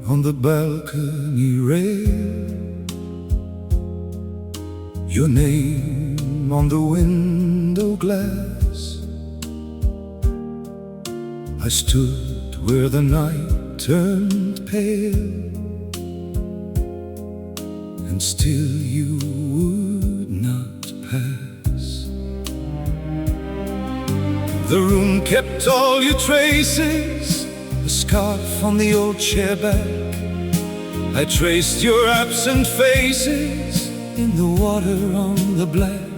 on the balcony rail, your name on the window glass. I stood where the night turned pale, and still you would not pass. The room kept all your traces, the scarf on the old chair back. I traced your absent faces in the water on the black.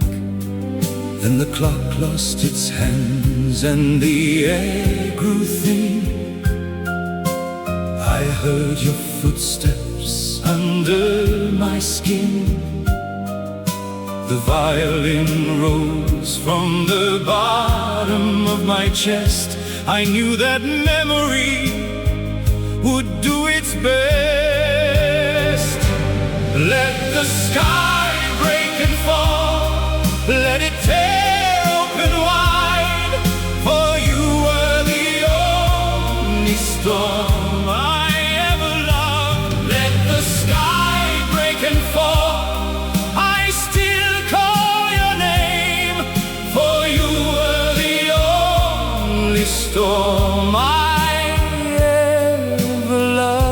Then the clock lost its hands and the air grew thin. I heard your footsteps under my skin. The violin rose from the bottom of my chest. I knew that memory would do its best. Let the sky break and fall, let it tear open wide, for you were the only storm I ever loved. Let the sky break and fall, I still call your name, for you were the only storm I ever loved.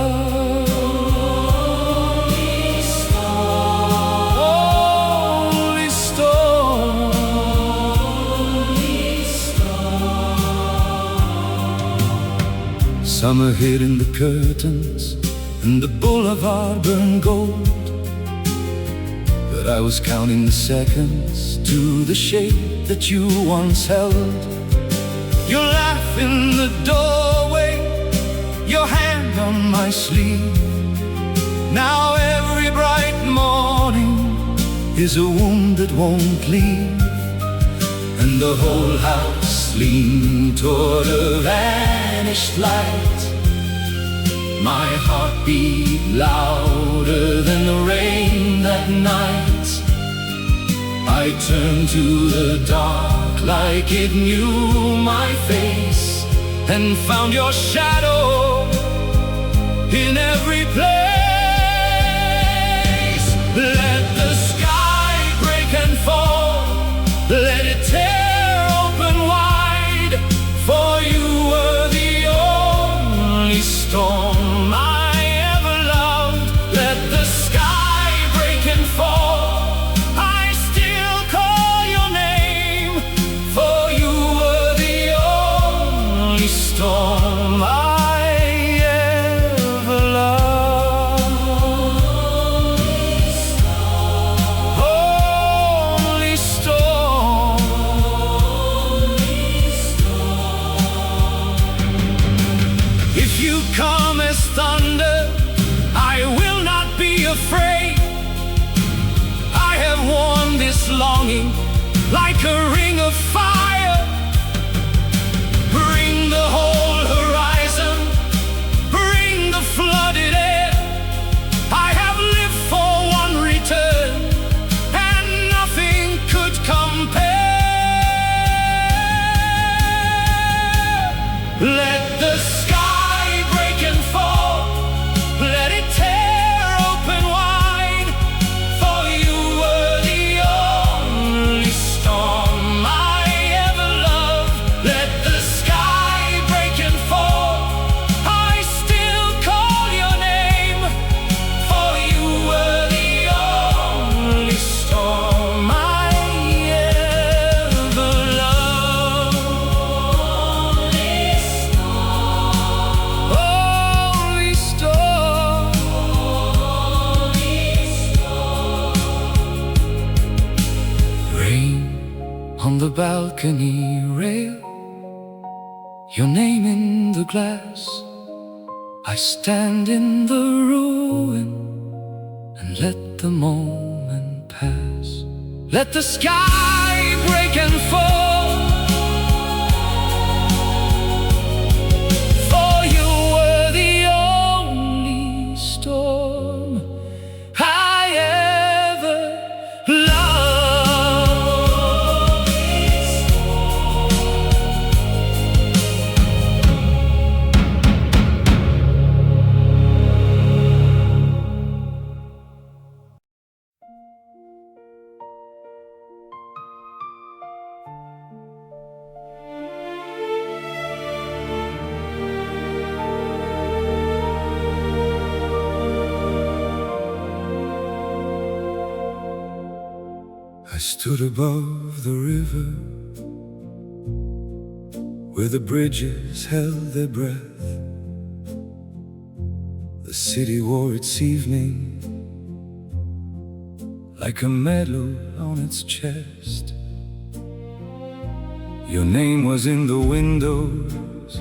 Only storm, only storm, only storm. Summer hid in the curtains and the boulevard burned gold, but I was counting the seconds to the shape that you once held. Your laugh in the doorway, your hand on my sleeve. Now every bright morning is a wound that won't leave, and the whole house leaned toward a vanished light. My heart beat louder than the rain that night. I turned to the dark like it knew my face, and found your shadow in every place. Let the sky break and fall, let it tear open wide, for you were the only storm I ever loved. Let the sky break and fall, I still call your name, for you were the only storm I ever loved. Only storm, only storm. If you come as thunder, I will not be afraid. I have worn this longing like a ring of fire. Bring the whole horizon, bring the flooded air. I have lived for one return, and nothing could compare. Let the sky break and fall, let it tear open wide, for you were the only storm I ever loved. Let the sky break and fall, I still call your name, for you were the only storm I ever loved. Only storm, only storm, only storm. Rain on the balcony rail, your name in the glass. I stand in the ruin and let the moment pass. Let the sky break and fall, for you were the only storm I ever loved. stood above the river, where the bridges held their breath. The city wore its evening like a medal on its chest. Your name was in the windows,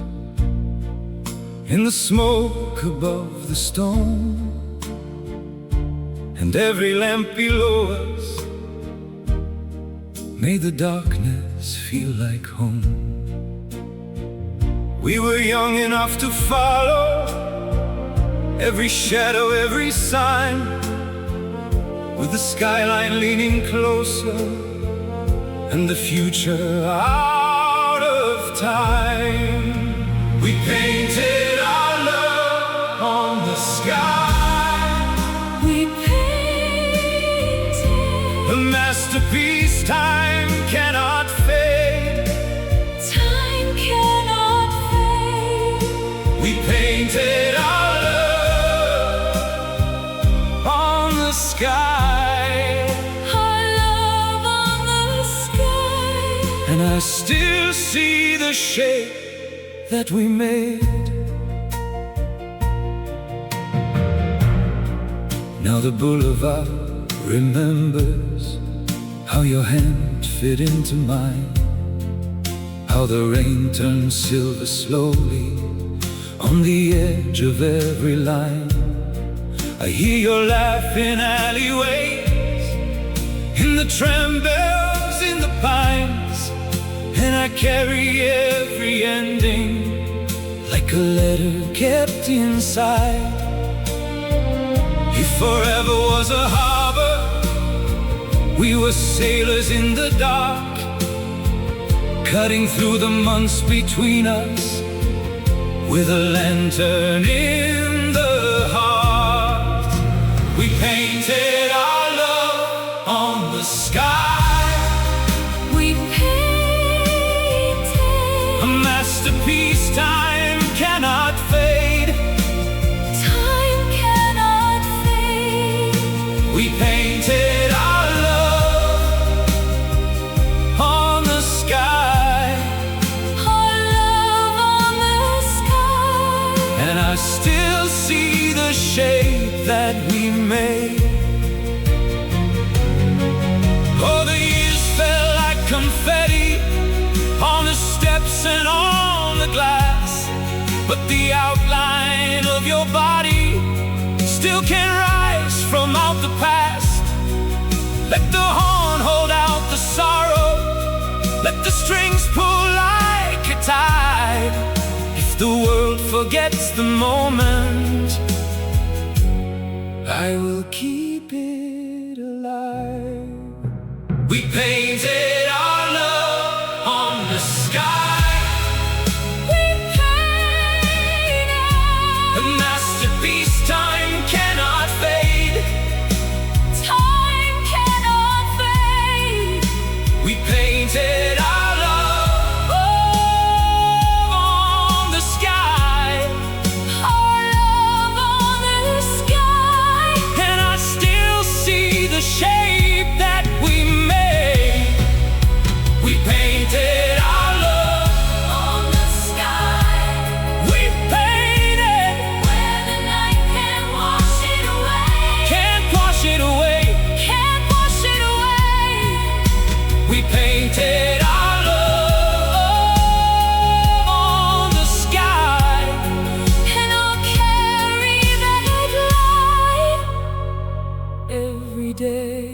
in the smoke above the stone, and every lamp below us made the darkness feel like home. We were young enough to follow every shadow, every sign, with the skyline leaning closer and the future out of time. We painted our love on the sky. We painted a masterpiece time cannot fade. time cannot fade. We painted our love on the sky, Our love on the sky. and I still see the shape that we made. Now the boulevard remembers how your hand fit into mine, how the rain turned silver slowly on the edge of every line. I hear your laugh in alleyways, in the tram bells, in the pines, and I carry every ending like a letter kept inside. If forever was a harbor, we were sailors in the dark, cutting through the months between us with a lantern in the heart. We painted our love on the sky, We painted a masterpiece time cannot fade. time cannot fade. We painted our love on the sky, Our love on the sky. and I still see the shape that we made. Oh, the years fell like confetti on the steps and on the glass, but the outline of your body still can rise from out the past. Let the horn hold out the sorrow, let the strings pull like a tide. If the world forgets the moment, I will keep it alive. We painted our love on the sky, We painted a masterpiece time cannot fade. time cannot fade. We painted our love on the sky, Our love on the sky. and I still see the shape that we made. We painted our love On the sky, we painted, where the night can't wash it away. can't wash it away. Can't wash it away. We painted our love on the sky, And I'll carry that light every day.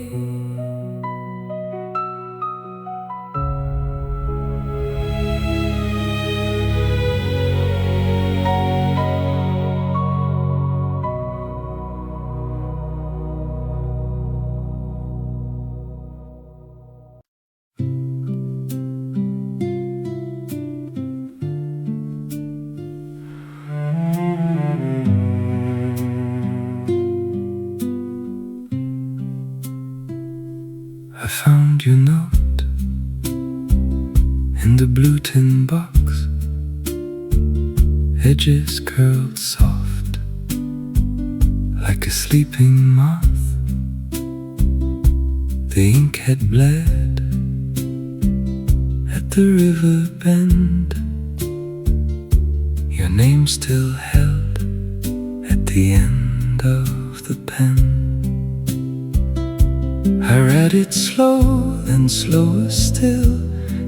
I found your note in the blue tin box, edges curled soft like a sleeping moth. The ink had bled at the river bend. Your name still held at the end of the pen. I read it slow, then slower still,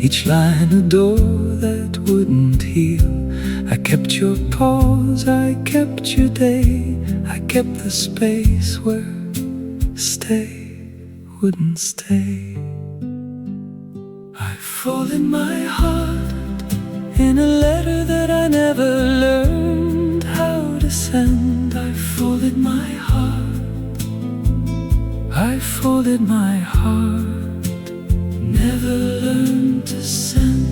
each line a door that wouldn't heal. I kept your pause, I kept your day, I kept the space where stay wouldn't stay. I folded my heart in a letter that I never learned how to send. I folded my heart, I folded my heart, never learned to send.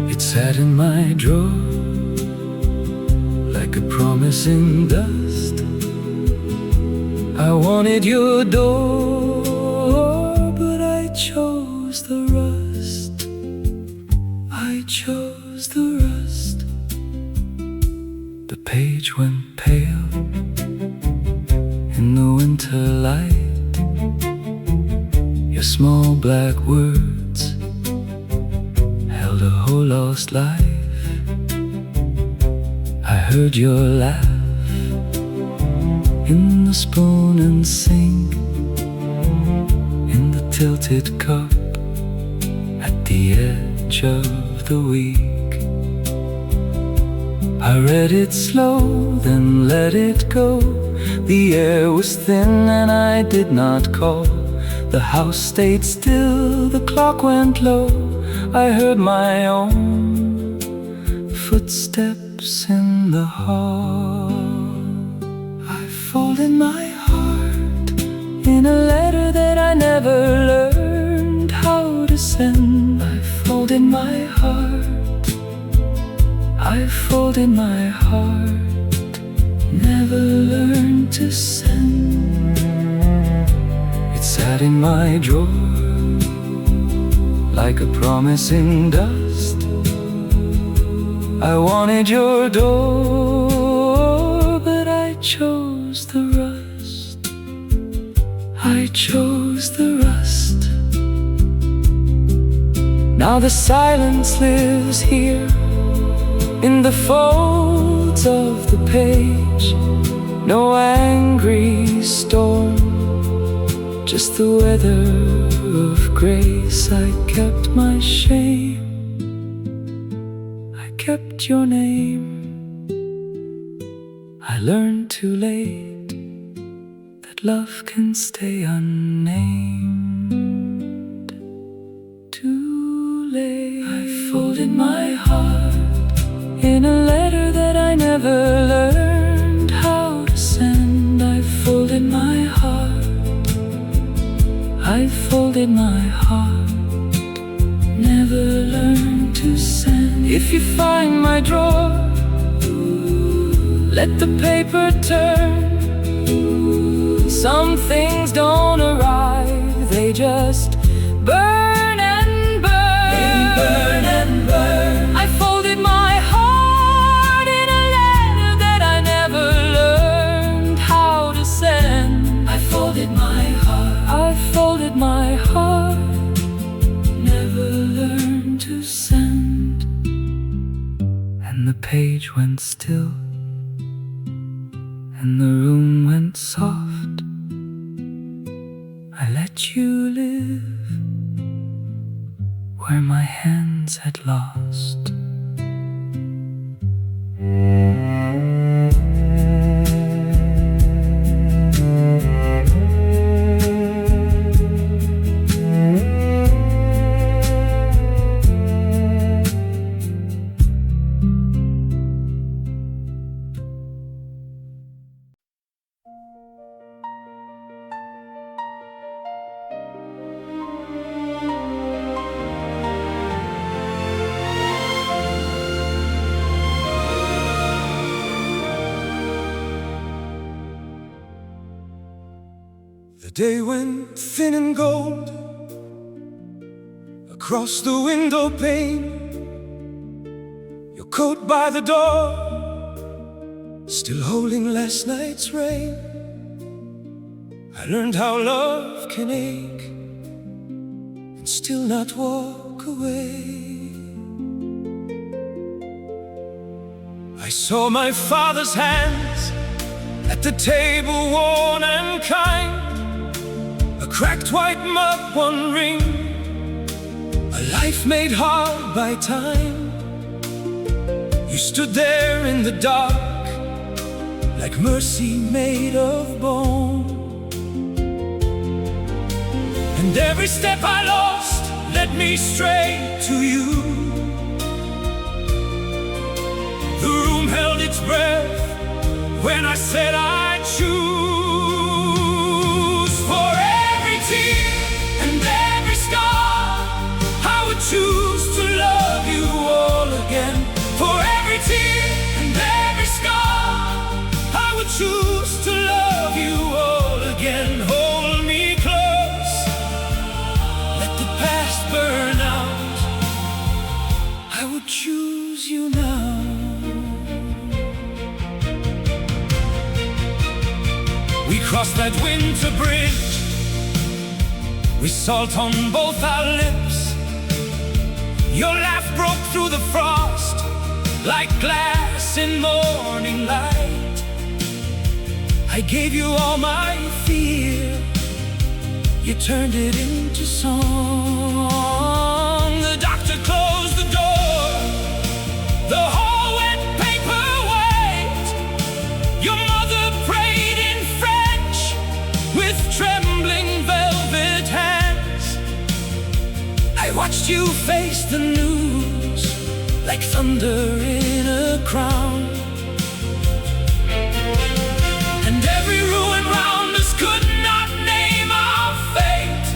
It sat in my drawer like a promising dust. I wanted your door, but I chose the rust. I chose the rust. The page went pale in the winter light. Your small black words held a whole lost life. I heard your laugh in the spoon and sink, in the tilted cup at the edge of the week. I read it slow, then let it go. The air was thin and I did not call. The house stayed still, the clock went low. I heard my own footsteps in the hall. I folded my heart in a letter that I never learned how to send. I folded my heart, I folded my heart, never learned to send. It sat in my drawer like a promising dust. I wanted your door, but I chose the rust. I chose the rust. Now the silence lives here in the folds of the page. No angry storm, just the weather of grace. I kept my shame, I kept your name. I learned too late that love can stay unnamed. Too late. I folded my heart in a letter that I never learned how to send. I folded my heart, I folded my heart, never learned to send. If you find my drawer, let the paper turn. Some things don't arrive, they just burn and burn. They burn and burn. I folded my heart in a letter that I never learned how to send. I folded my heart, I folded my heart, never learned to send. And the page went still, and the room went soft. I let you live where my hands had lost. The day went thin and gold across the window pane. Your coat by the door, still holding last night's rain. I learned how love can ache and still not walk away. I saw my father's hands at the table, worn and kind, a cracked white mug, one ring, a life made hard by time. You stood there in the dark, like mercy made of bone. And every step I lost led me straight to you. The room held its breath when I said I'd choose. For every tear and every scar, I would choose to love you all again. For every tear and every scar, I would choose to love you all again. Hold me close, let the past burn out. I would choose you now. We crossed that winter bridge with salt on both our lips. Your laugh broke through the frost like glass in morning light. I gave you all my fear, you turned it into song. The doctor closed the door, the hall wet paper wait. Your mother prayed in French with trembling velvet hands. I watched you face the news like thunder in a crown. And every ruin round us could not name our fate.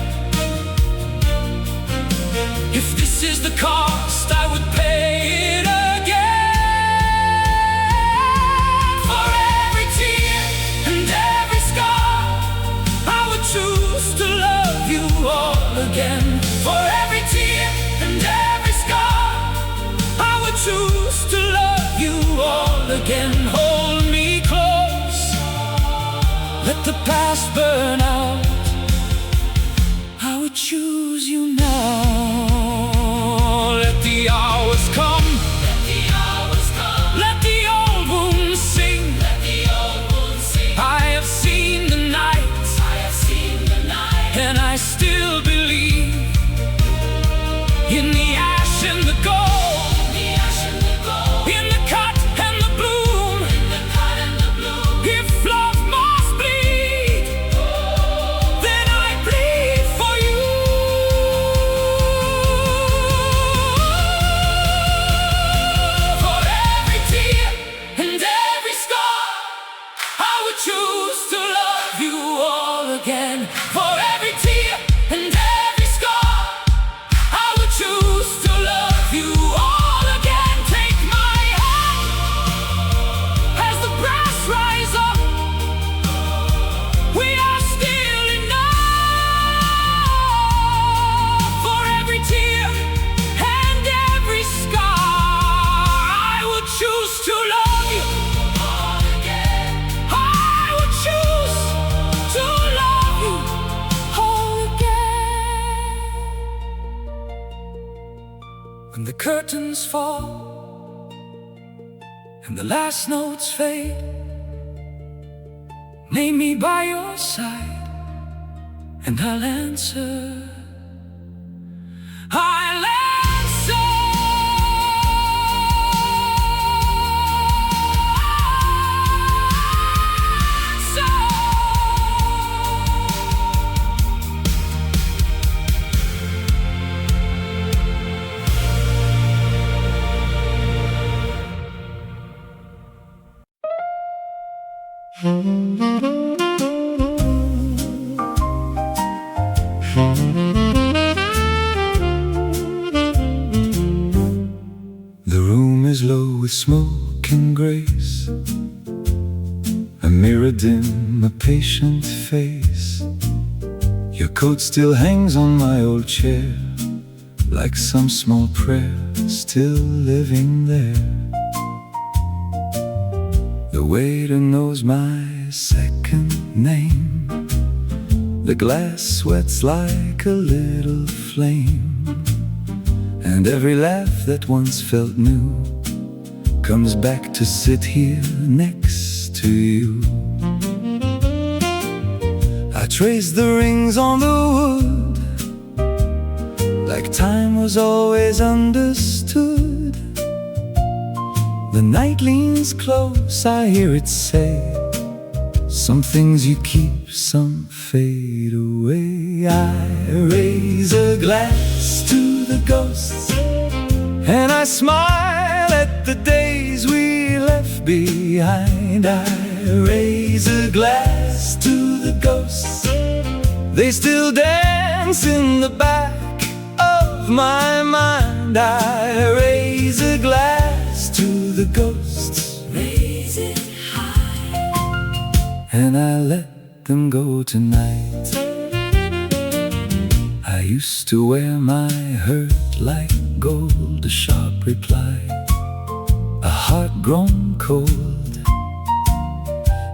If this is the cost, I would pay it again. For every tear and every scar, I would choose to love you all again. For every tear and every scar, I would choose to love you all again. Hold me close, let the past burn out. I would choose you now. Let the hours come, let the hours come. Let the old wounds sing, let the old wounds sing. I have seen the night, I have seen the night, and I still believe in the ash and the gold, in the ash and the gold, in the cut and the bloom, in the cut and the bloom. If love must bleed, then I bleed for you. For every tear and every scar, I would choose to love you all again. For every tear and every scar, I would choose to love you all again. Take my hand as the brass rise up. We are still enough. For every tear and every scar, I would choose to love you all again. I would choose to love you all again. When the curtains fall and the last notes fade, name me by your side and I'll answer. I'll answer. The room is low with smoke and grace, a mirror dim, a patient face. Your coat still hangs on my old chair, like some small prayer still living there. The waiter knows my second name, The glass sweats like a little flame, and every laugh that once felt new comes back to sit here next to you. I traced the rings on the wood, like time was always understood. The night leans close, I hear it say, some things you keep, some fade away. I raise a glass to the ghosts, and I smile at the days we left behind. I raise a glass to the ghosts, they still dance in the back of my mind. I raise a glass to the ghosts, Raise it high, and I let them go tonight. I used to wear my hurt like gold, a sharp reply, a heart grown cold.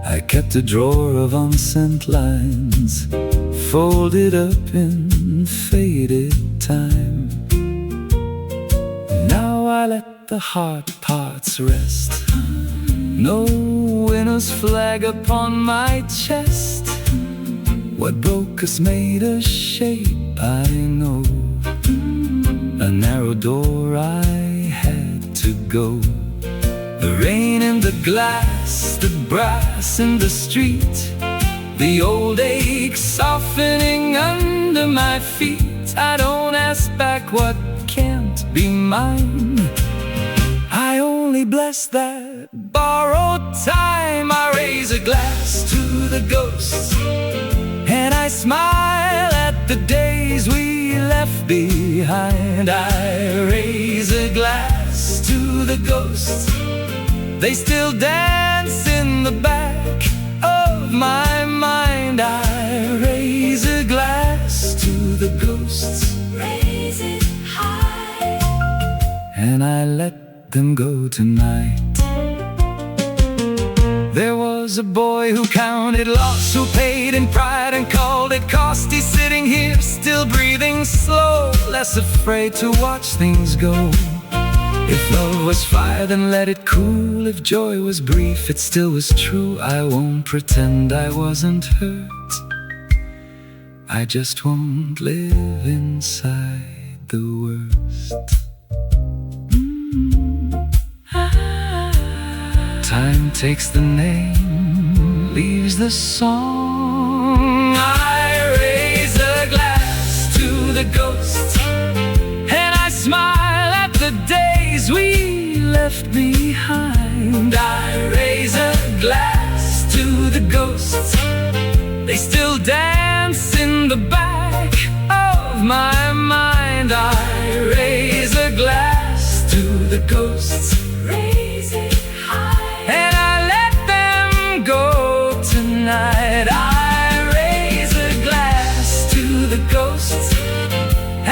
I kept a drawer of unsent lines, folded up in faded time. Now I let the hard parts rest, no winner's flag upon my chest. What broke us made a shape, I know, a narrow door I had to go. The rain in the glass, the brass in the street, the old ache softening under my feet. I don't ask back what can't be mine, I only bless that borrowed time. I raise a glass to the ghosts, and I smile at the days we left behind. I raise a glass to the ghosts, they still dance in the back of my mind. I raise a glass to the ghosts, raise it high, and I let them go tonight. There was a boy who counted loss, who paid in pride and called it cost. He's sitting here still breathing slow, less afraid to watch things go. If love was fire, then let it cool. If joy was brief, it still was true. I won't pretend I wasn't hurt, I just won't live inside the worst. Time takes the name, leaves the song. I raise a glass to the ghosts, and I smile at the days we left behind. I raise a glass to the ghosts, they still dance in the back of my mind. I raise a glass to the ghosts, raise it high, and I let them go tonight. I raise a glass to the ghosts,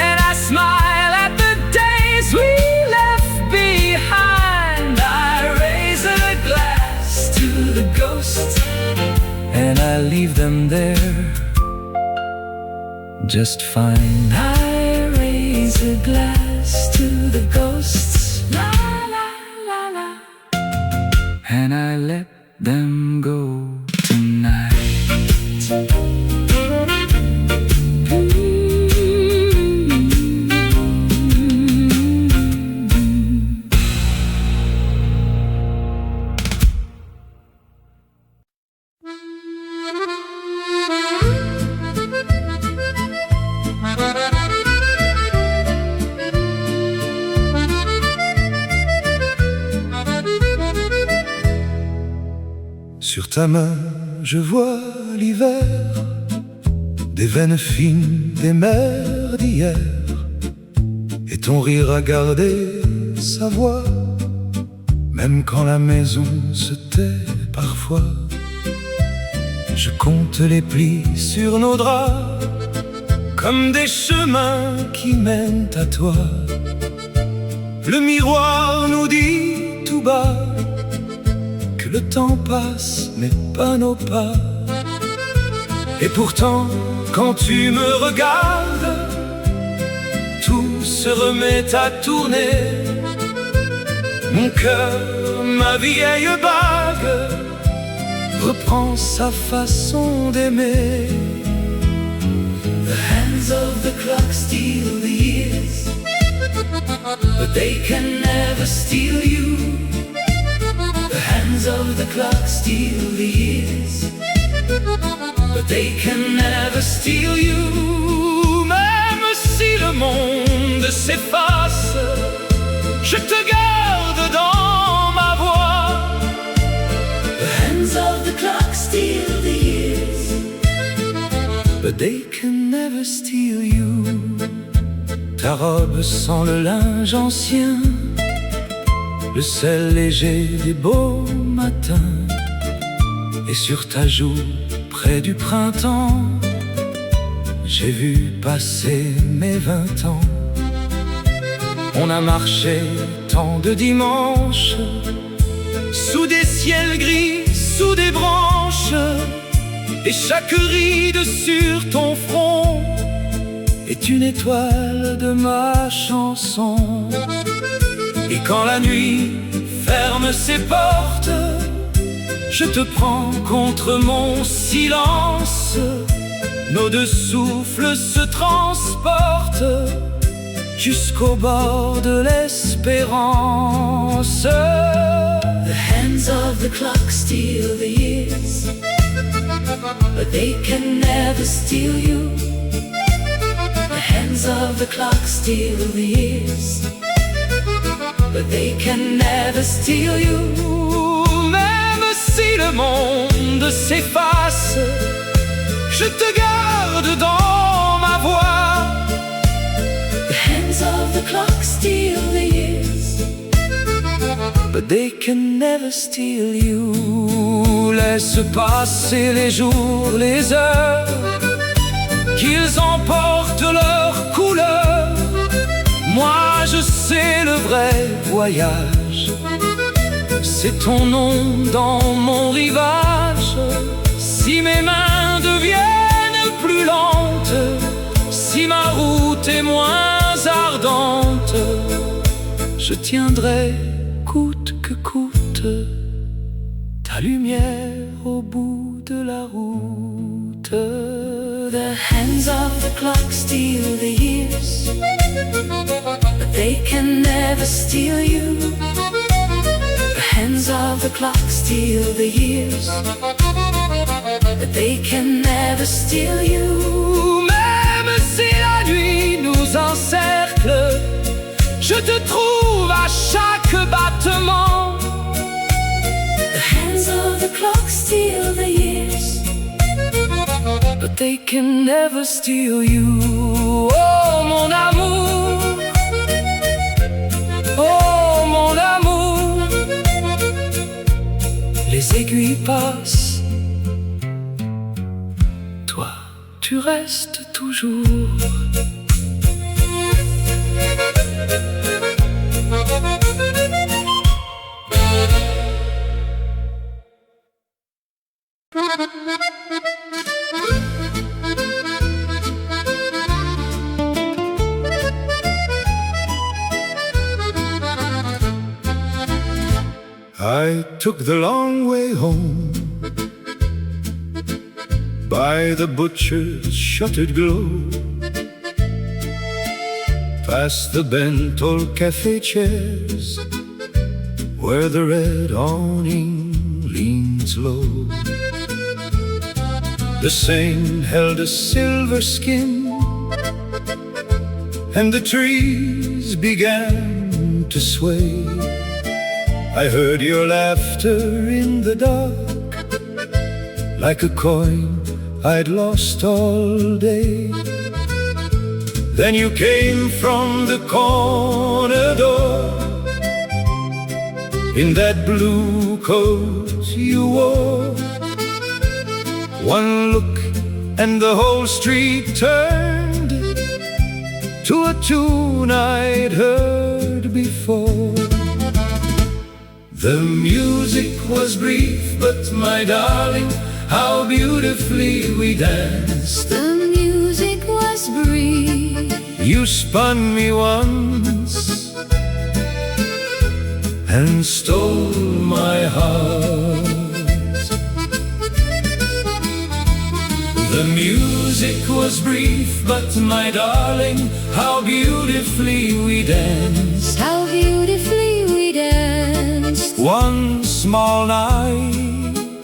and I smile at the days we left behind. I raise a glass to the ghosts, and I leave them there just fine. I raise a glass to the ghosts, la la la la, and I let them go tonight. Sur ta main, je vois l'hiver, des veines fines, des mers d'hier, et ton rire a gardé sa voix, même quand la maison se tait parfois. Je compte les plis sur nos draps, comme des chemins qui mènent à toi. Le miroir nous dit tout bas que le temps passe, mais pas nos pas. Et pourtant, quand tu me regardes, tout se remet à tourner. Mon cœur, ma vieille bague, reprend sa façon d'aimer. The hands of the clock steal the years, but they can never steal you. The hands of the clock steal the years, but they can never steal you. Même si le monde s'efface, je te garde dans ma voix. The hands of the clock steal the years, but they can never steal you. Ta robe sent le linge ancien, le sel léger des beaux matins. Et sur ta joue, près du printemps, j'ai vu passer mes 20 ans. On a marché tant de dimanches, sous des ciels gris, sous des branches, et chaque ride sur ton front est une étoile de ma chanson. Et quand la nuit ferme ses portes, je te prends contre mon silence. Nos deux souffles se transportent jusqu'au bord de l'espérance. the hands of the clock steal the years, but they can never steal you. The hands of the clock steal the years, but they can never steal you. Même si le monde s'efface, je te garde dans ma voix. The hands of the clock steal the years, but they can never steal you. Laisse passer les jours, les heures, qu'ils emportent leur couleur. Moi je sais le vrai voyage, c'est ton nom dans mon rivage. Si mes mains deviennent plus lentes, si ma route est moins ardente, je tiendrai coûte que coûte ta lumière au bout de la route. the hands of the clock steal the years, but they can never steal you. The hands of the clock steal the years, but they can never steal you. Même si la nuit nous encercle, je te trouve à chaque battement. The hands of the clock steal the years, but they can never steal you. Oh mon amour, oh mon amour. Les aiguilles passent, toi tu restes toujours. I took the long way home by the butcher's shuttered glow, past the bent old café chairs where the red awning leans low. The Seine held a silver skin, and the trees began to sway. I heard your laughter in the dark, like a coin I'd lost all day. Then you came from the corner door, in that blue coat you wore. One look and the whole street turned to a tune I'd heard before. The music was brief, but my darling, how beautifully we danced. The music was brief. You spun me once and stole my heart. The music was brief, but my darling, how beautifully we danced. How beautifully we danced. One small night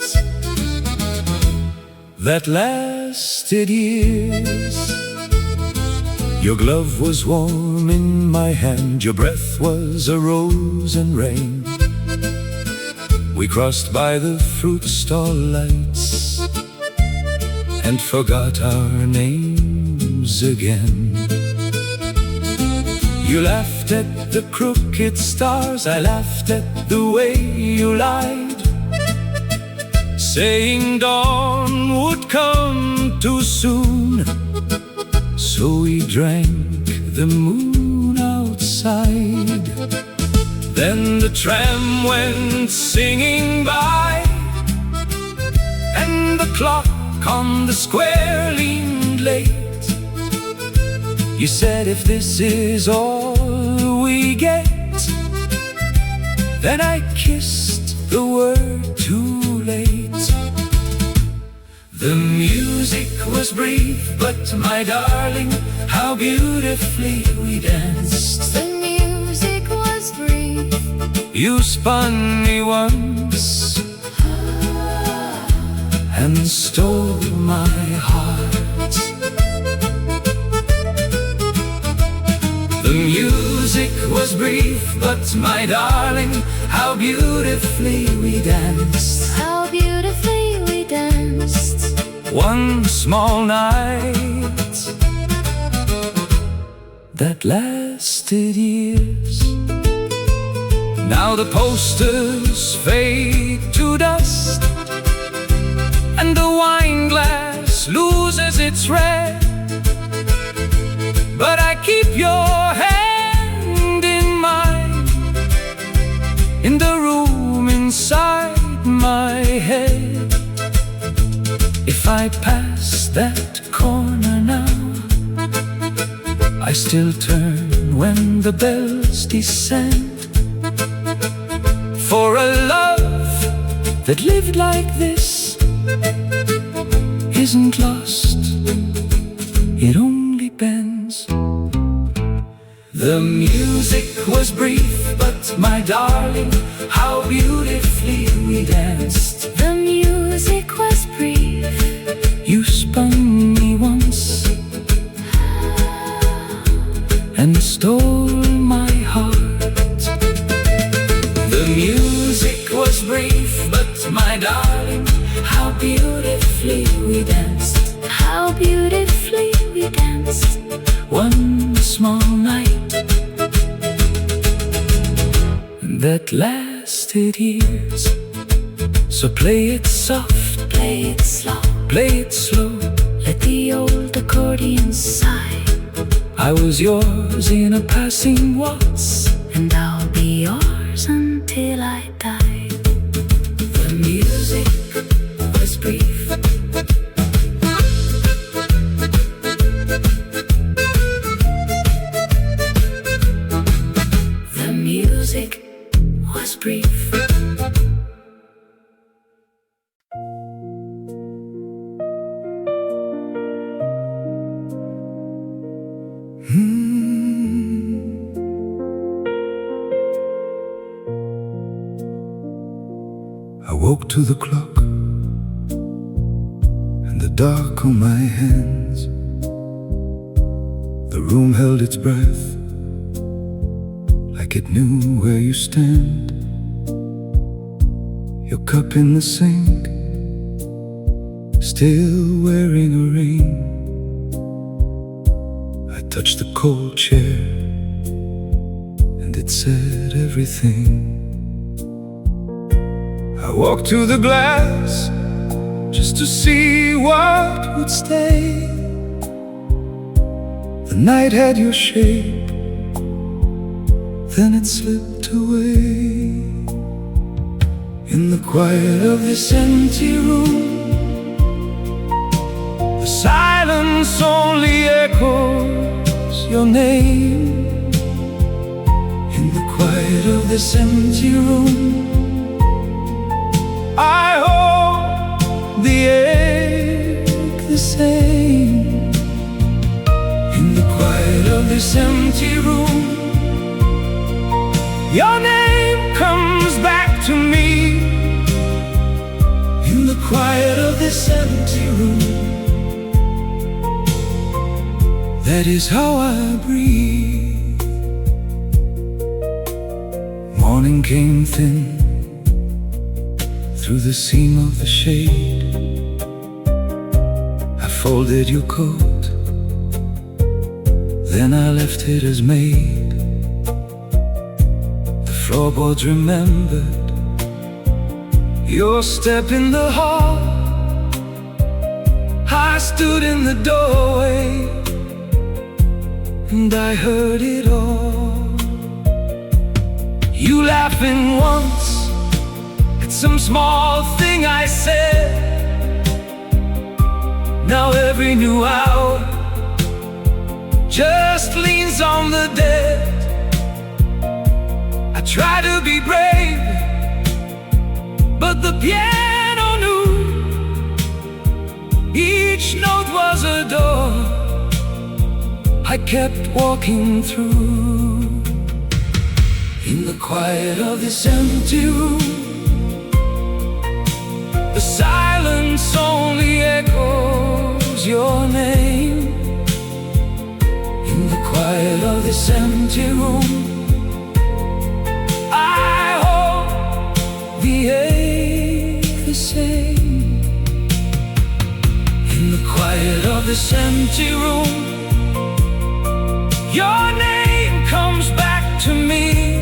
that lasted years. Your glove was warm in my hand, your breath was a rose and rain. We crossed by the fruit stall lights and forgot our names again. You laughed at the crooked stars, I laughed at the way you lied, saying dawn would come too soon. So we drank the moon outside. Then the tram went singing by, and the clock on the square leaned late. You said, if this is all we get, then I kissed the word too late. The music was brief, but my darling, how beautifully we danced. The music was brief. You spun me once and stole my heart. The music was brief, but my darling, how beautifully we danced. How beautifully we danced. One small night that lasted years. Now the posters fade to dust, and the wine glass loses its red, but I keep your hand in mine, in the room inside my head. If I pass that corner now, I still turn when the bells descend. For a love that lived like this isn't lost, it only bends. The music was brief, but my darling, how beautifully we danced. The music was brief. You spun me once and stole my heart. The music was brief, but my darling, how beautifully we danced. How beautifully we danced. One small night that lasted years. So play it soft, Play it slow. play it slow. Let the old accordion sigh. I was yours in a passing waltz, And I'll be yours until I die. the music was brief. The music was brief. I woke to the clock and the dark on my hands. The room held its breath, like it knew where you stand. Your cup in the sink, still wearing a ring. I touched the cold chair and it said everything. I walked to the glass just to see what would stay. The night had your shape, then it slipped away. In the quiet of this empty room, your name in the quiet of this empty room. I hold the ache the same in the quiet of this empty room. Your name comes back to me in the quiet of this empty room. That is how I breathe. Morning came thin through the seam of the shade. I folded your coat, then I left it as made. The floorboards remembered your step in the hall. I stood in the doorway and I heard it all. You laughing once at some small thing I said. Now every new hour just leans on the dead. I try to be brave, but the piano knew each note was a door. I kept walking through in the quiet of this empty room. The silence only echoes your name in the quiet of this empty room. I hold the ache the same in the quiet of this empty room. Your name comes back to me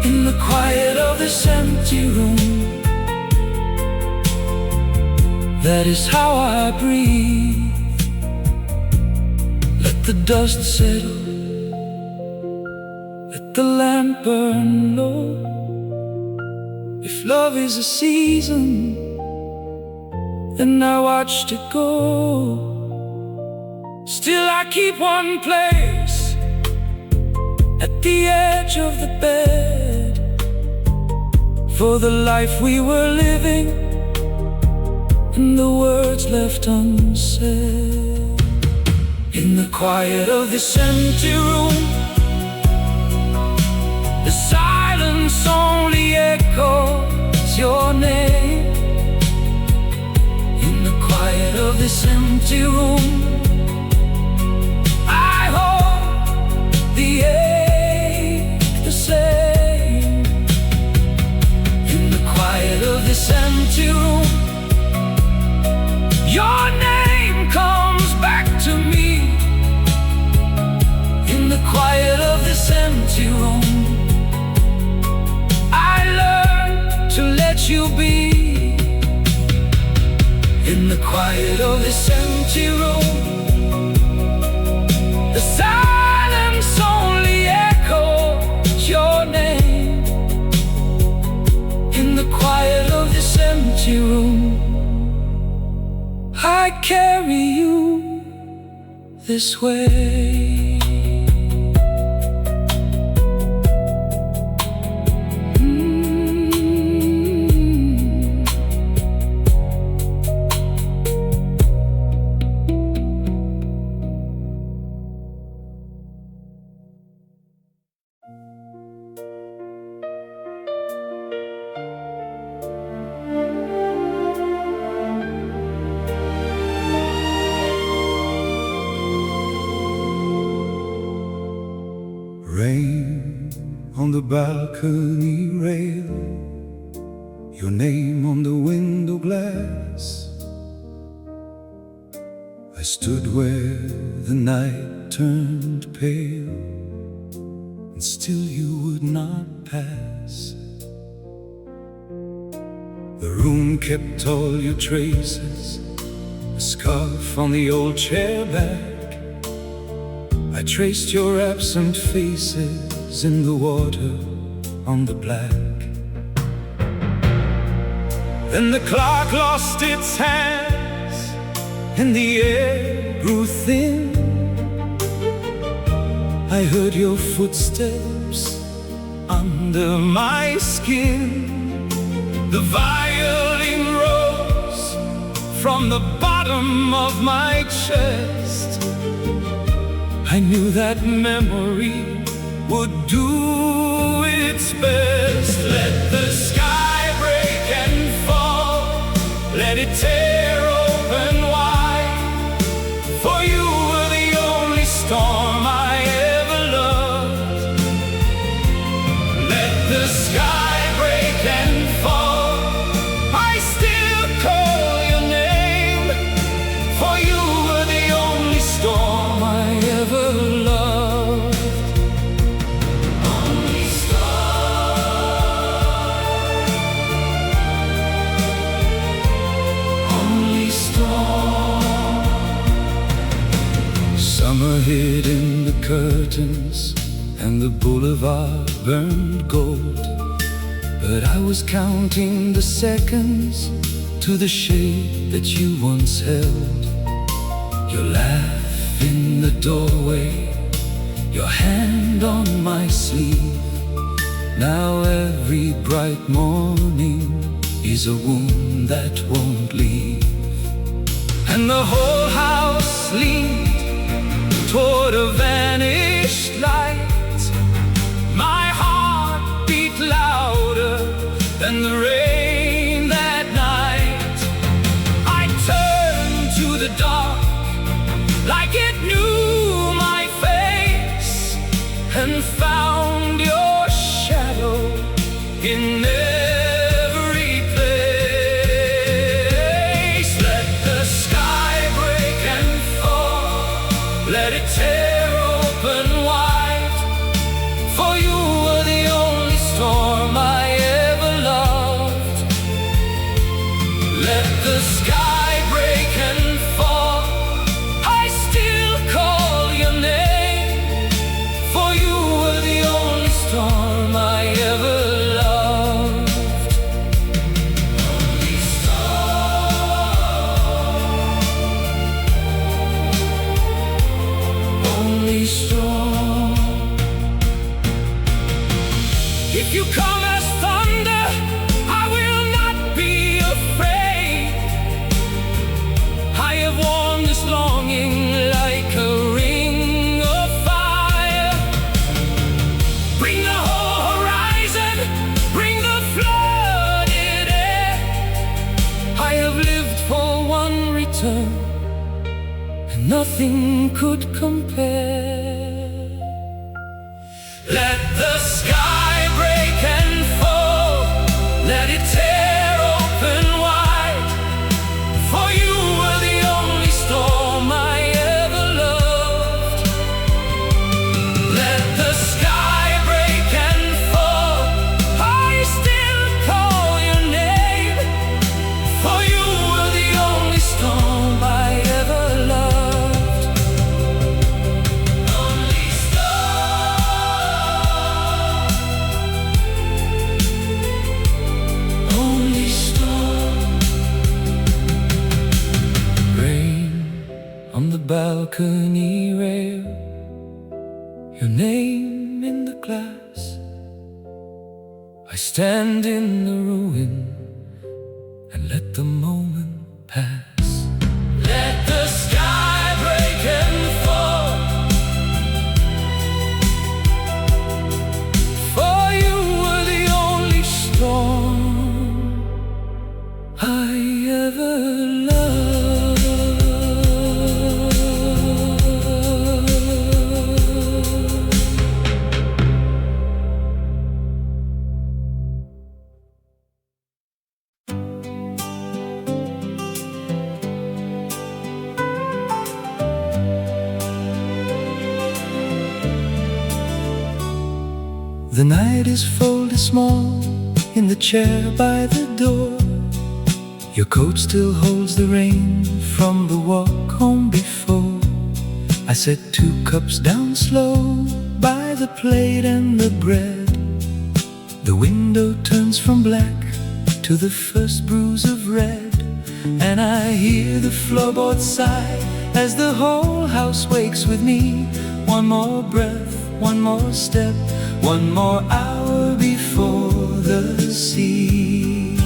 in the quiet of this empty room. That is how I breathe. Let the dust settle, let the lamp burn low. If love is a season, then I watched it go. Still I keep one place at the edge of the bed for the life we were living and the words left unsaid. In the quiet of this empty room, the silence only echoes your name. In the quiet of this empty room, the ache the same. In the quiet of this empty room, your name comes back to me. In the quiet of this empty room, I learned to let you be. In the quiet of this empty room, the silence only echoes your name. In the quiet of this empty room, I carry you this way. Rain on the balcony rail, your name on the window glass. I stood where the night turned pale, and still you would not pass. The room kept all your traces, a scarf on the old chair back. I traced your absent faces in the water on the black. Then the clock lost its hands and the air grew thin. I heard your footsteps under my skin. The violin rose from the bottom of my chest. I knew that memory would do its best. Let the sky break and fall, let it tear open wide. For you were the only storm I ever loved. Let the sky break and fall, I still call your name. For you were the only storm I ever loved. Only storm, only storm. Summer hid in the curtains and the boulevard burned gold. But I was counting the seconds to the shade that you once held. Your laugh in the doorway, your hand on my sleeve. Now every bright morning is a wound that won't leave. And the whole house leaned toward a vanished light. My heart beat louder than the rain that night. I turned to the dark like it knew my face, and found your shadow in every place. Let the sky break and fall, let it tear open wide. For you were the only storm I ever loved. Let the sky break and fall, I still call your name. For you were the only storm I ever loved. Only storm, only storm. If you come as thunder, I will not be afraid. I have worn this longing like a ring of fire. Bring the whole horizon, bring the flooded air. I have lived for one return, and nothing could compare. Let the sky break and fall, let it tear open wide. For you were the only storm I ever loved. Let the sky break and fall, I still call your name. For you were the only storm I ever loved. Only storm, only storm. Rain on the balcony rail, your name in the glass. I stand in the ruin and let the moment pass. Let the sky break and fall, for you were the only storm I ever loved. The night is folded small in the chair by the door. Your coat still holds the rain from the walk home before. I set 2 cups down slow by the plate and the bread. The window turns from black to the first bruise of red, and I hear the floorboards sigh as the whole house wakes with me. One more breath, one more step, one more hour before the sea.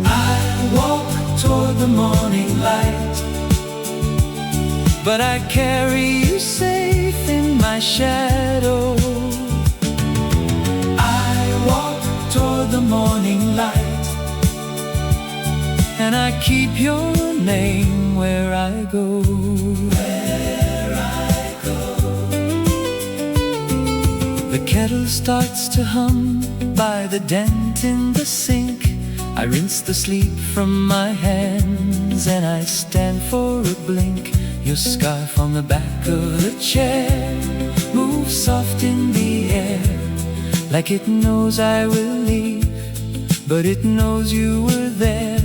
I walk toward the morning light, but I carry you safe in my shadow. I walk toward the morning light, and I keep your name where I go. Where I go. The kettle starts to hum by the dent in the sink. I rinse the sleep from my hands and I stand for a blink. Your scarf on the back of the chair moves soft in the air, like it knows I will leave, but it knows you were there.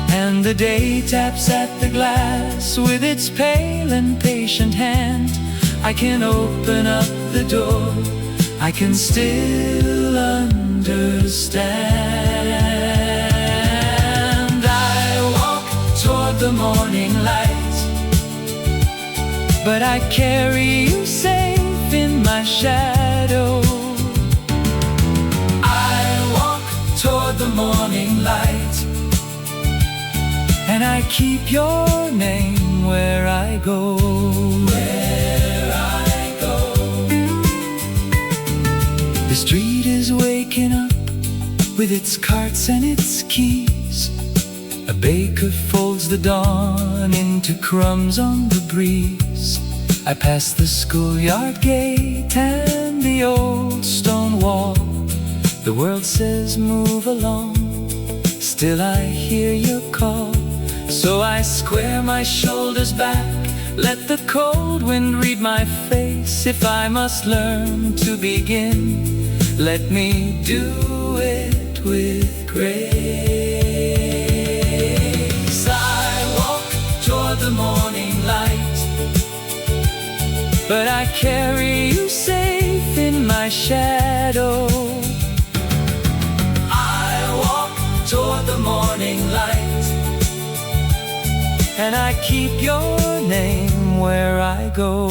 And the day taps at the glass with its pale and patient hand. I can open up the door, I can still understand. I walk toward the morning light, but I carry you safe in my shadow. I walk toward the morning light, and I keep your name where I go. Where I go. The street is waking up with its carts and its keys. A baker folds the dawn into crumbs on the breeze. I pass the schoolyard gate and the old stone wall. The world says move along, still I hear your call. So I square my shoulders back, let the cold wind read my face. If I must learn to begin, let me do it with grace. I walk toward the morning light, but I carry you safe in my shadow. I walk toward the morning light, and I keep your name where I go.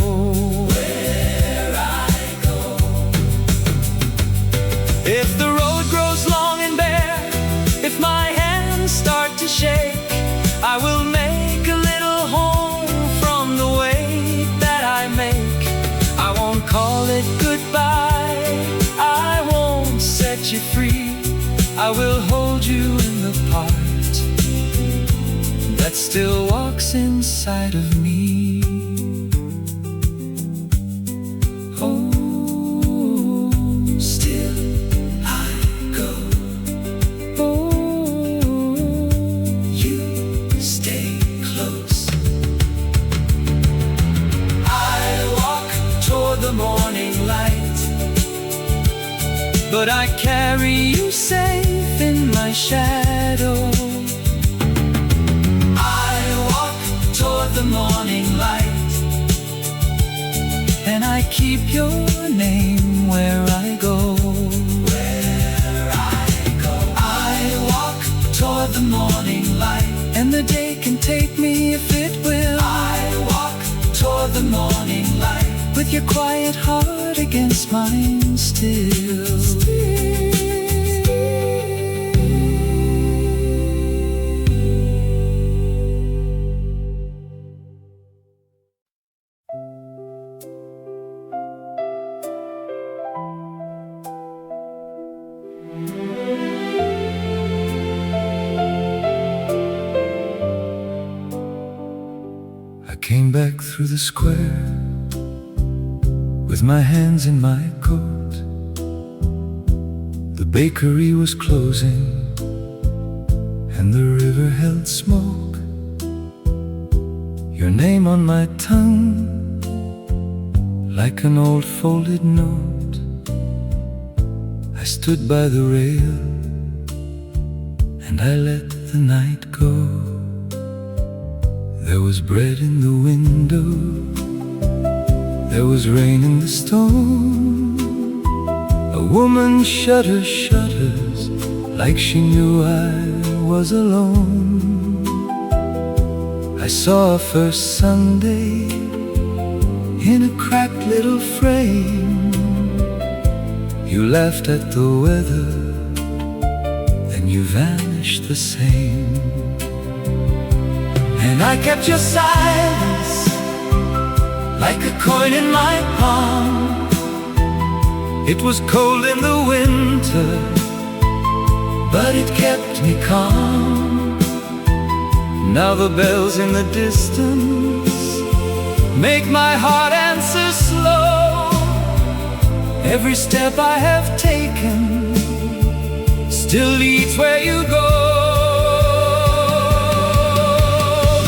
Where I go. If the road grows long and bare, if my hands start to shake, I will make a little home from the way that I make. I won't call it goodbye, I won't set you free. I will hold you in the part that still walks inside of me. Oh, still I go. Oh, you stay close. I walk toward the morning light, but I carry you safe in my shadow. The morning light, and I keep your name where I go. Where I go. I walk toward the morning light, and the day can take me if it will. I walk toward the morning light, with your quiet heart against mine still. Came back through the square with my hands in my coat. The bakery was closing and the river held smoke. Your name on my tongue like an old folded note. I stood by the rail and I let the night go. There was bread in the window, there was rain in the stone. A woman shut her shutters like she knew I was alone. I saw her first Sunday in a cracked little frame. You laughed at the weather, then you vanished the same. And I kept your silence like a coin in my palm. It was cold in the winter, but it kept me calm. Now the bells in the distance make my heart answer slow. Every step I have taken still leads where you go.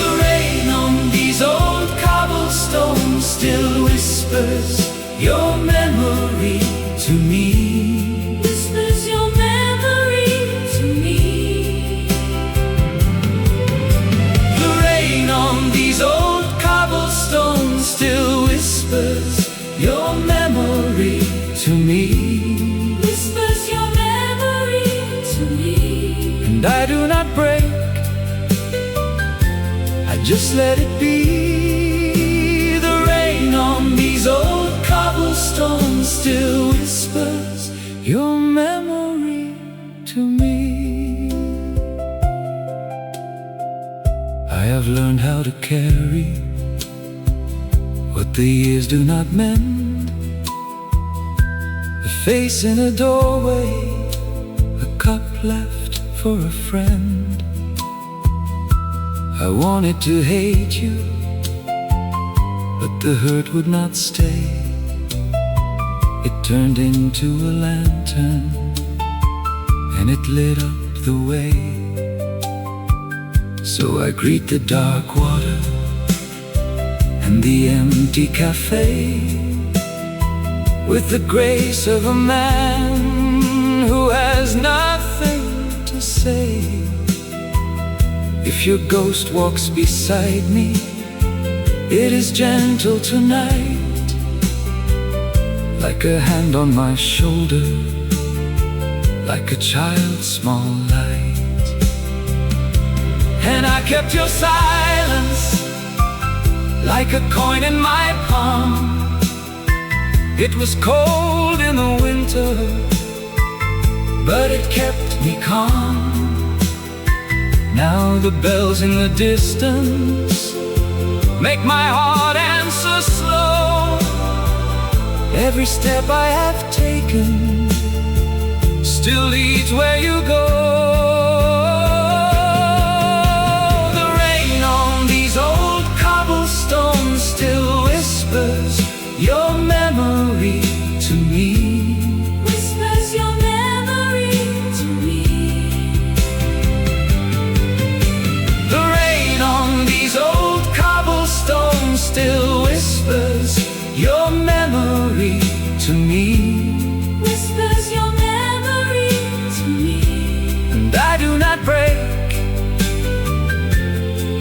The rain on these old cobblestones still whispers your memory to me. Whispers your memory to me. The rain on these old cobblestones still whispers your memory to me. Whispers your memory to me. And I do not break, I just let it be. The rain on these old cobblestones still whispers your memory to me. I have learned how to carry what the years do not mend. A face in a doorway, a cup left for a friend. I wanted to hate you, but the hurt would not stay. It turned into a lantern, and it lit up the way. So I greet the dark water and the empty café with the grace of a man who has nothing to say. If your ghost walks beside me, it is gentle tonight, like a hand on my shoulder, like a child's small light. And I kept your silence like a coin in my palm. It was cold in the winter, but it kept me calm. Now the bells in the distance make my heart answer slow. Every step I have taken still leads where you go. The rain on these old cobblestones still whispers your memory to me. Whispers your memory to me. The rain on these old cobblestones still whispers your memory to me. Whispers your memory to me. And I do not break,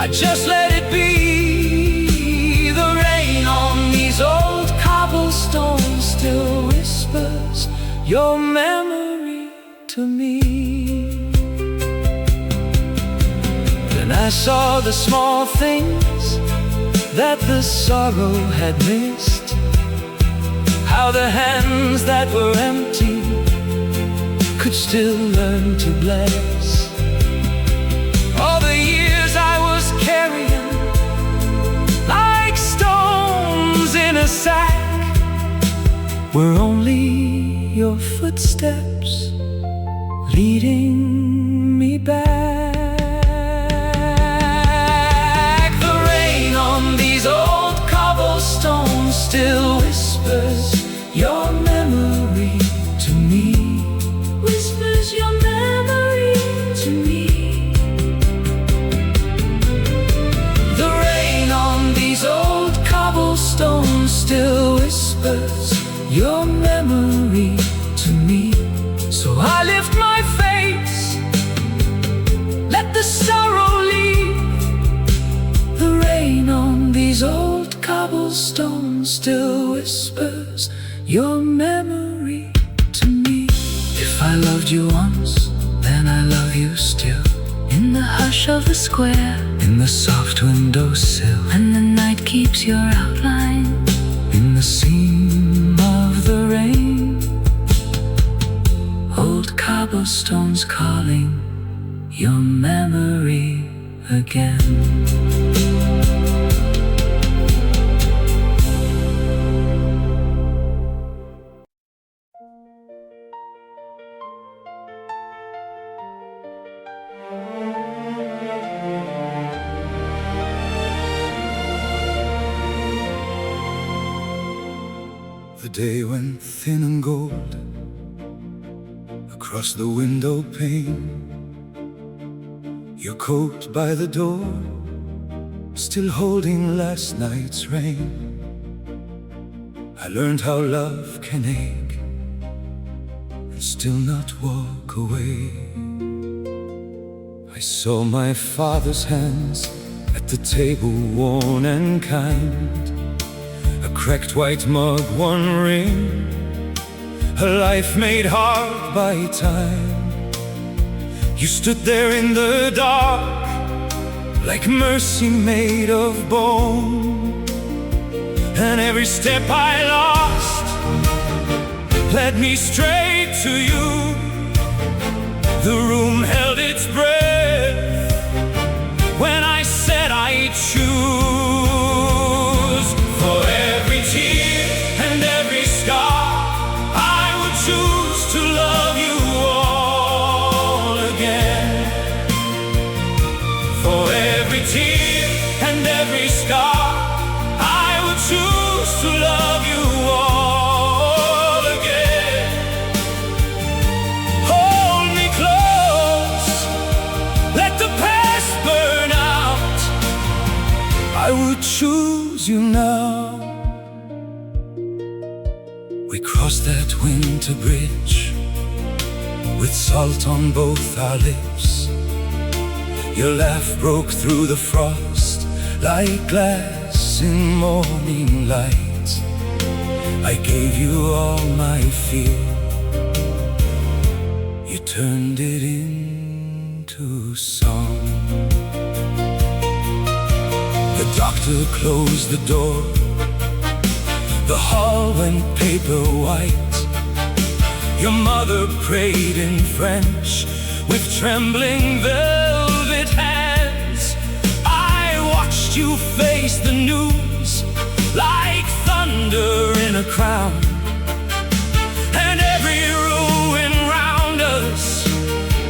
I just let it be. The rain on these old cobblestones still whispers your memory to me. Then I saw the small things that the sorrow had missed, how the hands that were empty could still learn to bless. All the years I was carrying like stones in a sack were only your footsteps leading me back. The rain on these old cobblestones still whispers your memory to me. Whispers your memory to me. The rain on these old cobblestones still whispers your memory to me. So I lift my face, let the sorrow leave. The rain on these old cobblestones still whispers your memory to me. If I loved you once, then I love you still. In the hush of the square, In the soft windowsill, when the night keeps your outline, seam of the rain, old cobblestones calling your memory again. The day went thin and gold across the window pane. Your coat by the door, still holding last night's rain. I learned how love can ache and still not walk away. I saw my father's hands at the table, worn and kind. A cracked white mug, one ring, a life made hard by time. You stood there in the dark, like mercy made of bone. And every step I lost led me straight to you. The room held its breath when I said I'd choose. For every tear and every scar, I would choose to love you all again. For every tear and every scar, I would choose to love you all again. Hold me close, let the past burn out. I would choose you now. We crossed that winter bridge with salt on both our lips. Your laugh broke through the frost like glass in morning light. I gave you all my fear, you turned it into song. The doctor closed the door, the hall went paper white. Your mother prayed in French with trembling velvet hands. I watched you face the news like thunder in a crown. And every ruin round us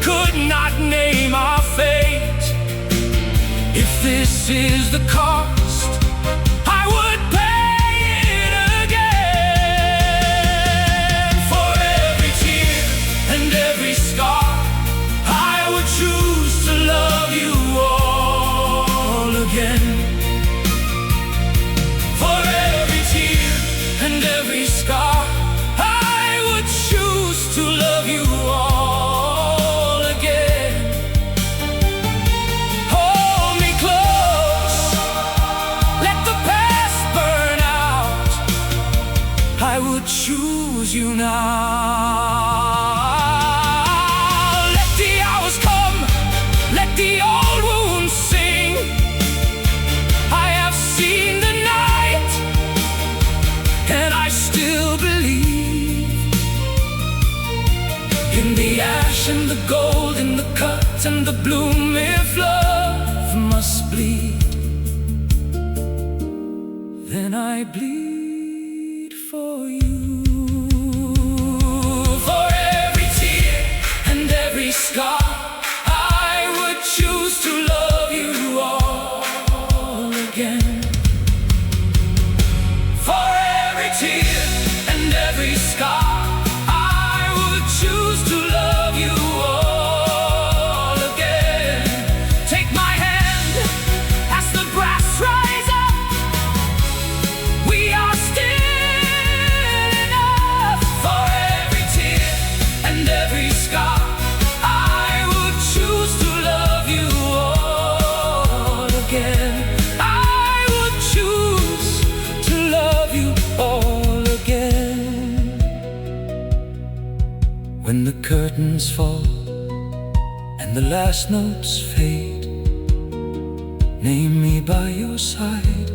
could not name our fate. If this is the cost, I would pay it again. For every tear and every scar, I would choose to love you all again. For every tear and every scar, I would choose to love you all again. Hold me close, let the past burn out. I would choose you now. Let the hours come, let the old wounds sing. I have seen the night, and I still believe in the ash and the gold, in the cut and the bloom. If love must bleed, then I bleed for you. For every tear and every scar, I would choose to love you all again. For every tear and every scar, I would choose to love you all again. Take my hand as the brass rise up. We are still enough. For every tear and every scar, I would choose to love you all again. I would choose to love you all again. When the curtains fall and the last notes fade, name me by your side,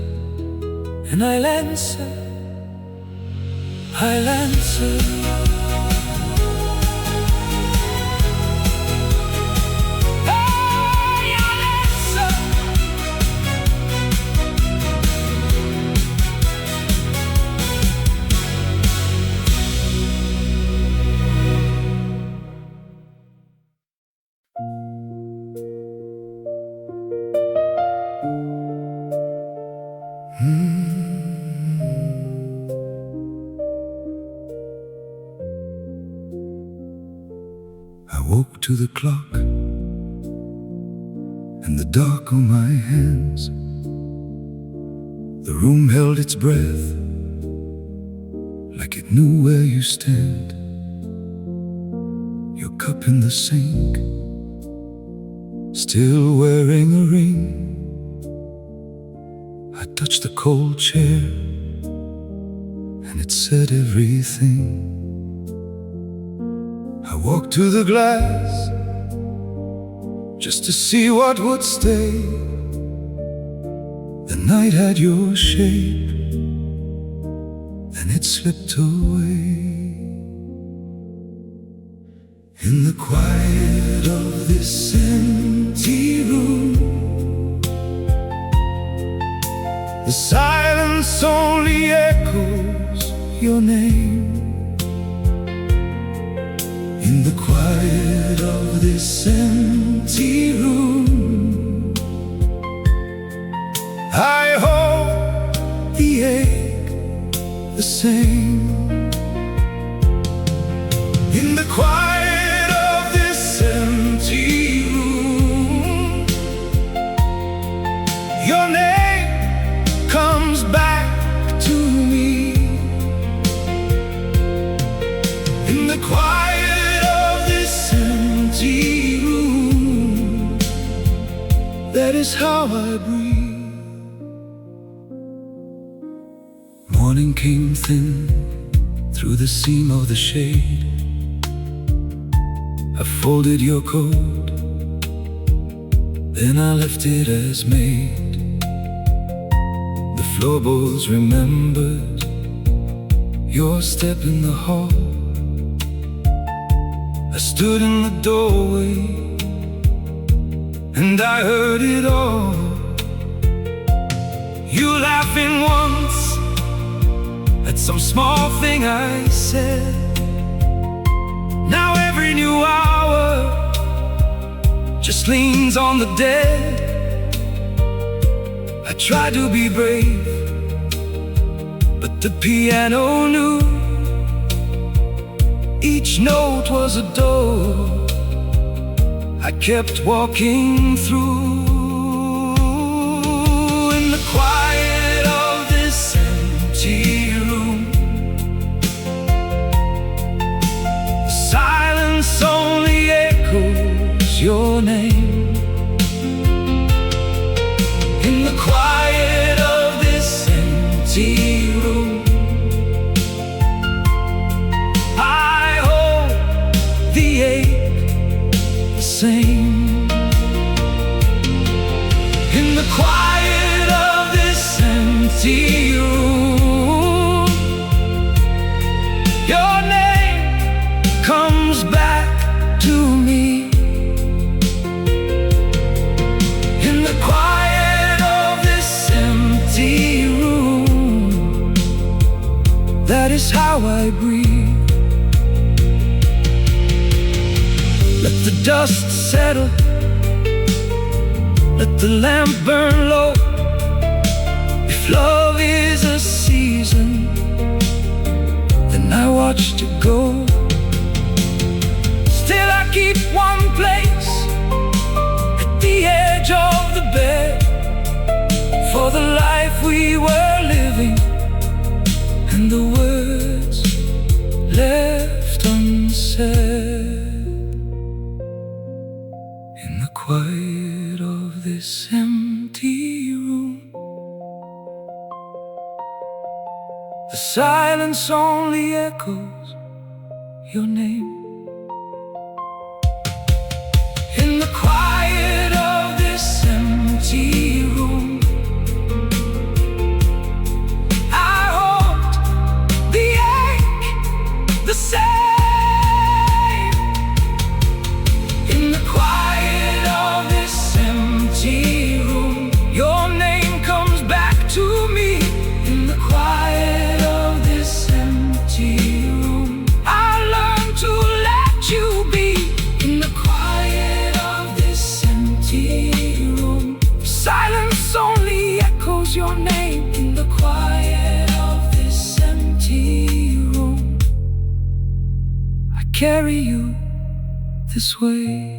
and I'll answer I'll answer. Hey, I'll answer. I woke to the clock and the dark on my hands. The room held its breath, like it knew where you stand. Your cup in the sink, still wearing a ring. I touched the cold chair and it said everything. I walked to the glass just to see what would stay. The night had your shape, then it slipped away. In the quiet of this empty room, the silence only echoes your name. In the quiet of this empty room, I hold the ache the same. In the quiet of this empty room, your name comes back to me. In the quiet of this empty room, that is how I breathe. Morning came thin through the seam of the shade. I folded your coat, then I left it as made. The floorboards remembered your step in the hall. I stood in the doorway and I heard it all. You laughing once at some small thing I said. Now every new hour just leans on the dead. I tried to be brave, but the piano knew each note was a door I kept walking through. In the quiet of this empty room, the silence only echoes your name. In the quiet of this empty room, I hold the ache the same. In the quiet of this empty room, your name comes back to me. In the quiet of this empty room, that is how I breathe. Let the dust settle, let the lamp burn low. If love is a season, then I watched it go. Still I keep one place at the edge of the bed, for the life we were living and the words left unsaid. In the quiet of this empty room, the silence only echoes your name. In the quiet of this empty room, I hold the ache empty room. Your name comes back to me in the quiet of this empty room. I learned to let you be in the quiet of this empty room. Silence only echoes your name in the quiet of this empty room. I carry you this way.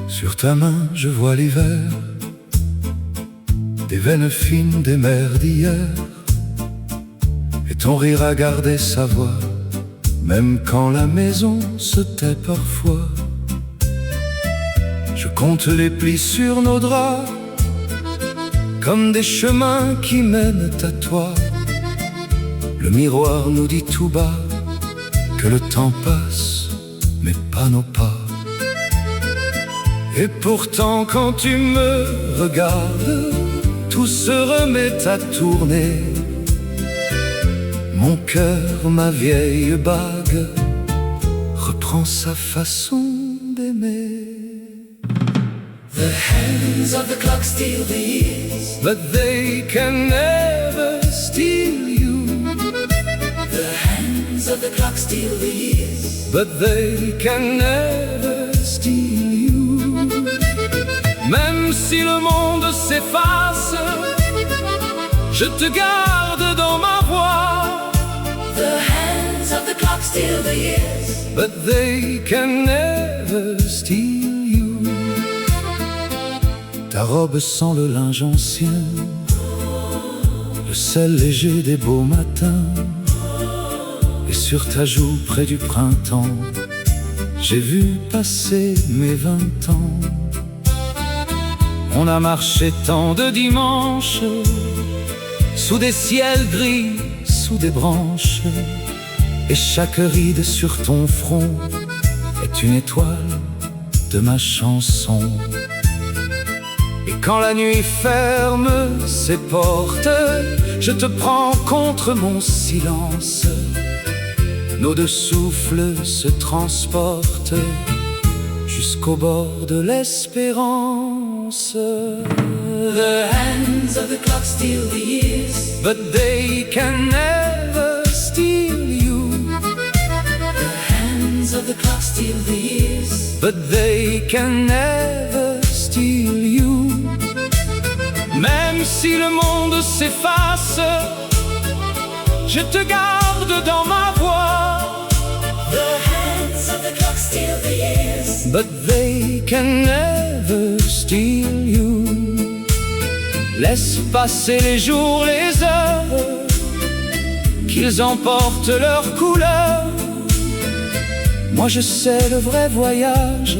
Sur ta main, je vois l'hiver, des veines fines des mers d'hier, et ton rire a gardé sa voix, même quand la maison se tait parfois. Je compte les plis sur nos draps, comme des chemins qui mènent à toi. Le miroir nous dit tout bas que le temps passe, mais pas nos pas. Et pourtant quand tu me regardes, tout se remet à tourner. Mon cœur, ma vieille bague, reprend sa façon d'aimer. The hands of the clock steal the years, But they can never steal you. the hands of the clock steal the years. But they can never steal you. Même si le monde s'efface, je te garde dans ma voix. The hands of the clock steal the years, But they can never steal you. Ta robe sent le linge ancien, le sel léger des beaux matins. Et sur ta joue près du printemps, j'ai vu passer mes 20 ans. On a marché tant de dimanches, sous des ciels gris, sous des branches. Et chaque ride sur ton front est une étoile de ma chanson. Et quand la nuit ferme ses portes, je te prends contre mon silence. Nos deux souffles se transportent jusqu'au bord de l'espérance. the hands of the clock steal the years, But they can never steal you. the hands of the clock steal the years. But they can never steal you. Même si le monde s'efface, je te garde dans ma voix. The hands of the clock steal the years, But they can never steal you. Laisse passer les jours, les heures, qu'ils emportent leurs couleurs. Moi je sais le vrai voyage,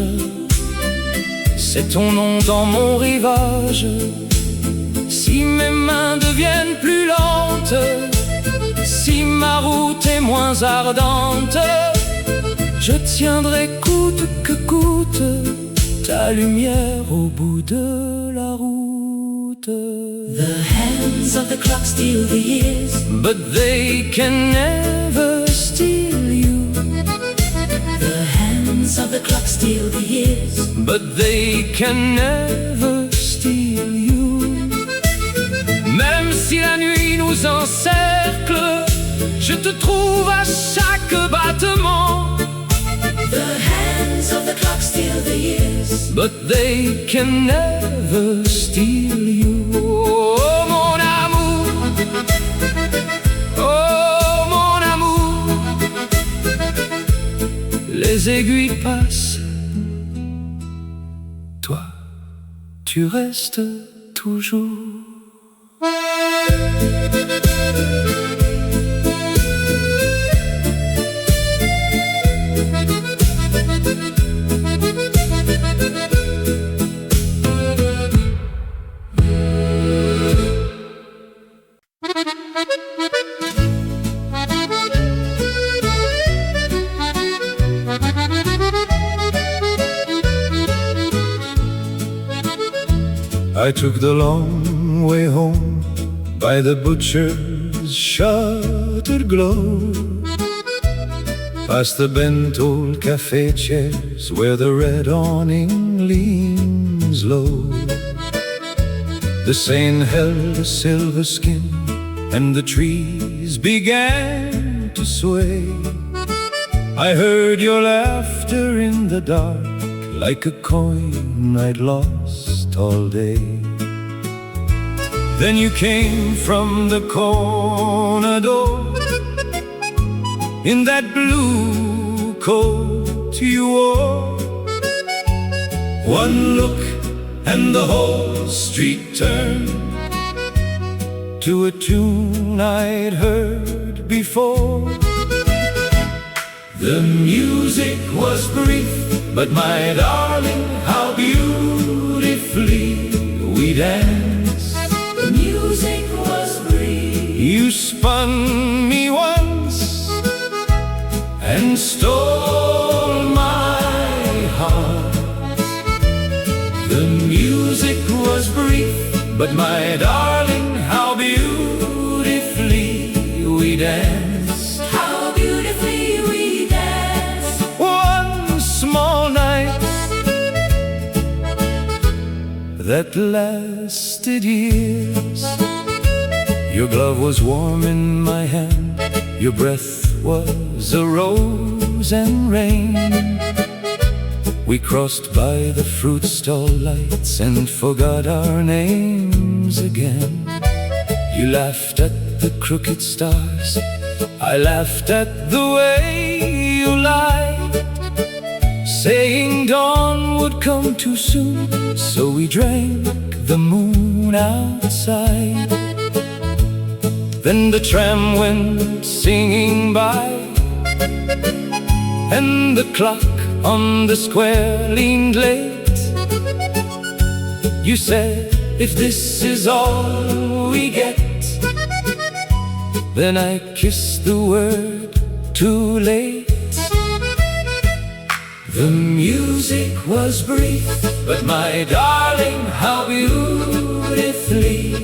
c'est ton nom dans mon rivage. Si mes mains deviennent plus lentes, si ma route est moins ardente, je tiendrai coûte que coûte ta lumière au bout de la route. the hands of the clock steal the years, But they can never steal you. the hands of the clock steal the years. But they can never steal you. Même si la nuit nous encercle, je te trouve à chaque battement. The hands of the clock steal the years, But they can never steal you. Oh mon amour, oh mon amour. Les aiguilles passent, toi tu restes toujours. I took the long way home by the butcher's shuttered glow, past the bent old café chairs where the red awning leans low. The Seine held a silver skin and the trees began to sway. I heard your laughter in the dark, like a coin I'd lost all day. Then you came from the corner door in that blue coat you wore. One look and the whole street turned to a tune I'd heard before. The music was brief, but my darling, how beautifully we danced. The music was brief. You spun me once and stole my heart. The music was brief, but my darling, how beautifully we danced. How beautifully we danced. One small night that lasted years. Your glove was warm in my hand, your breath was a rose and rain. We crossed by the fruit stall lights and forgot our names again. You laughed at the crooked stars, I laughed at the way you lied, saying dawn would come too soon, so we drank the moon outside. Then the tram went singing by, and the clock on the square leaned late. You said, if this is all we get, then I kissed the word too late. The music was brief, but my darling, how beautifully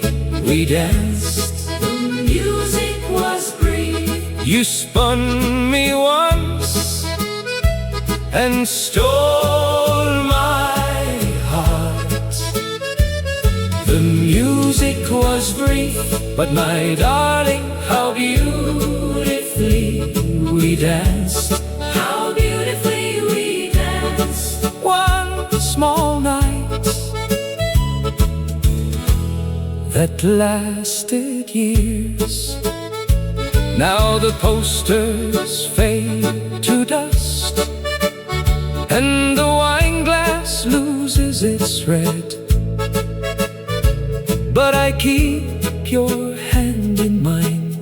we danced. The music was brief. You spun me once and stole my heart. The music was brief, but my darling, how beautifully we danced. How beautifully we danced. One small night that lasted years. Now the posters fade to dust, and the wine glass loses its red, but I keep your hand in mine,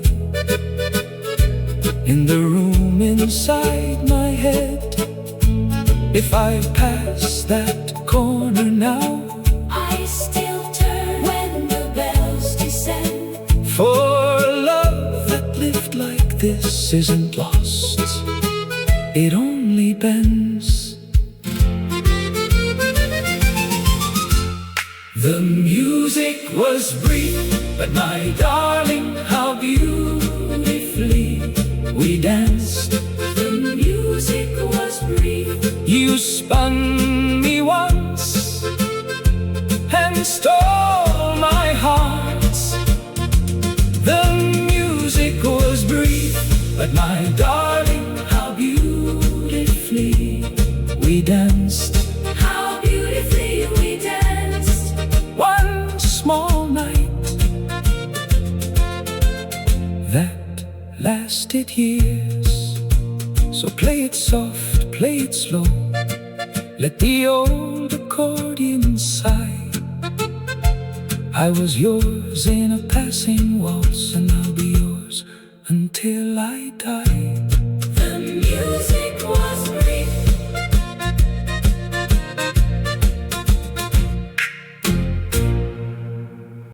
in the room inside my head. If I pass that corner now, I still turn when the bells descend. for love that lived like this isn't lost, it only bends. The music was brief, but my darling, how beautifully we danced. The music was brief. You spun me once and stole my heart. The music was brief, but my darling, how beautifully we danced. How beautifully we danced. One small night that lasted years. So play it soft, play it slow, let the old accordion sigh. I was yours in a passing waltz, and